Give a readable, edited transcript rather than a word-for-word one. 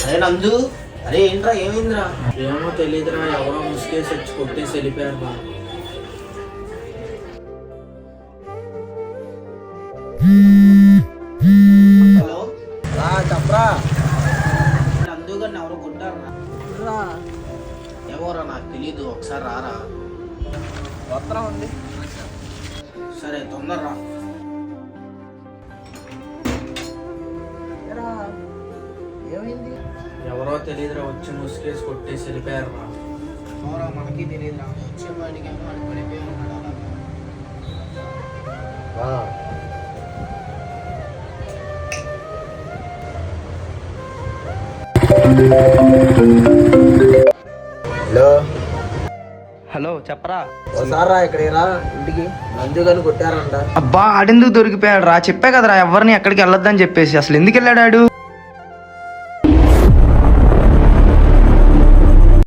అరే నందు, అరే ఏంట్రా ఏమైందిరా? ఏమో తెలియదురా, ఎవరో ముసుకేసి వచ్చి కొట్టేసి వెళ్ళిపోయారు బా. హలో చెప్పరా, నందు గారిని ఎవరో కొట్టారా? ఎవరా నాకు తెలీదు, ఒకసారి రారా. వస్త్రం ఉంది. సరే తొందరరా. ఏమైంది? ఎవరో తెలియదురా, వచ్చి ముసుకేసి కొట్టేసి వెళ్ళిపోయారు రా. ఎవరో మనకి తెలియదురా, వచ్చే వాడికి వాడు పడిపోయి ఉన్నాడు అలా. హలో హలో చెప్పరా. ఒకసారి ఇక్కడ రా ఇంటికి, నందు గారిని కొట్టారంట. అబ్బా ఆడెందుకు దొరికిపోయాడు రా? చెప్పే కదరా ఎవరిని ఎక్కడికి వెళ్ళొద్దని చెప్పేసి. అసలు ఎందుకు వెళ్ళాడు?